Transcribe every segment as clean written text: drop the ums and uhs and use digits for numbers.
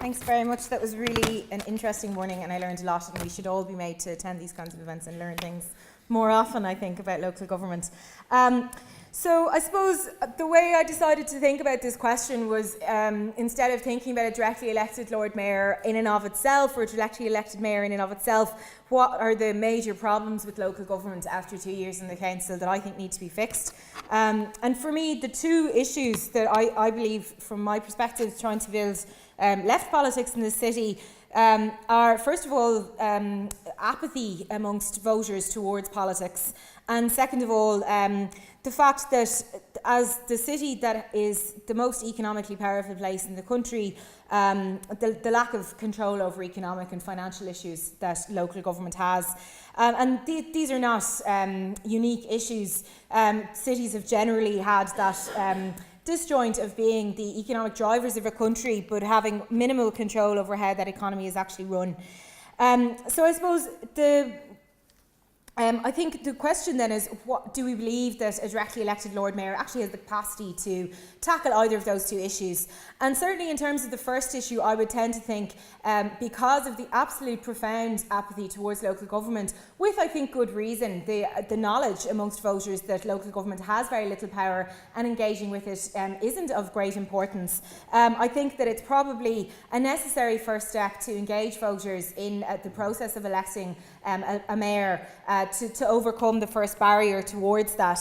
Thanks very much. That was really an interesting morning and I learned a lot, and we should all be made to attend these kinds of events and learn things more often, I think, about local government. So I suppose the way I decided to think about this question was instead of thinking about a directly elected Lord Mayor in and of itself, or a directly elected Mayor in and of itself, what are the major problems with local government after 2 years in the council that I think need to be fixed? And for me, the two issues that I believe, from my perspective, trying to build left politics in the city are, first of all, apathy amongst voters towards politics, and second of all, the fact that as the city that is the most economically powerful place in the country, the lack of control over economic and financial issues that local government has. And these are not unique issues. Cities have generally had that disjoint of being the economic drivers of a country but having minimal control over how that economy is actually run. So I suppose I think the question then is, what do we believe that a directly elected Lord Mayor actually has the capacity to tackle either of those two issues? And certainly in terms of the first issue, I would tend to think because of the absolute profound apathy towards local government, with I think good reason, the knowledge amongst voters that local government has very little power and engaging with it isn't of great importance. I think that it's probably a necessary first step to engage voters in the process of electing a mayor to overcome the first barrier towards that.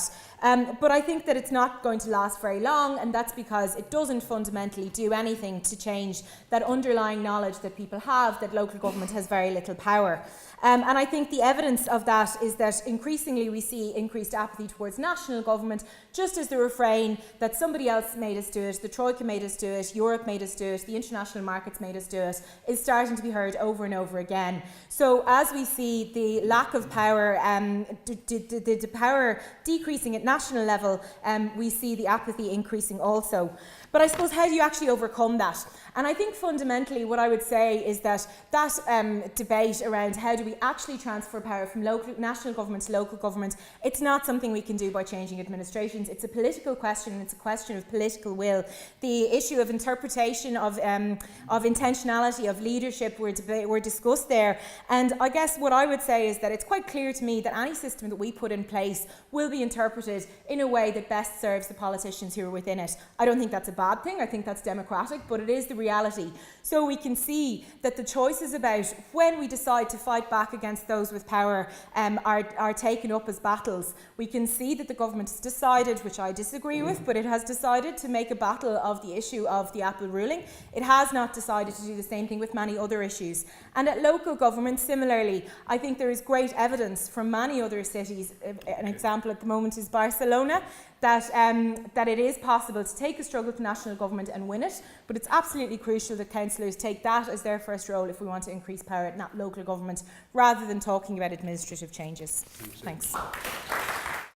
But I think that it's not going to last very long, and that's because it doesn't fundamentally do anything to change that underlying knowledge that people have that local government has very little power. And I think the evidence of that is that increasingly we see increased apathy towards national government, just as the refrain that somebody else made us do it, the Troika made us do it, Europe made us do it, the international markets made us do it, is starting to be heard over and over again. So as we see the lack of power, the power decreasing at national level, we see the apathy increasing also. But I suppose, how do you actually overcome that? And I think fundamentally what I would say is that debate around how do we actually transfer power from national government to local government, it's not something we can do by changing administrations. It's a political question, and it's a question of political will. The issue of interpretation, of intentionality, of leadership were discussed there. And I guess what I would say is that it's quite clear to me that any system that we put in place will be interpreted in a way that best serves the politicians who are within it. I don't think that's a bad thing. I think that's democratic, but it is the reality. So we can see that the choices about when we decide to fight back against those with power are taken up as battles. We can see that the government has decided, which I disagree with, but it has decided to make a battle of the issue of the Apple ruling. It has not decided to do the same thing with many other issues. And at local government, similarly, I think there is great evidence from many other cities. An example at the moment is Barcelona, that it is possible to take a struggle to national government and win it, but it's absolutely crucial that councillors take that as their first role if we want to increase power at local government, rather than talking about administrative changes. Thanks.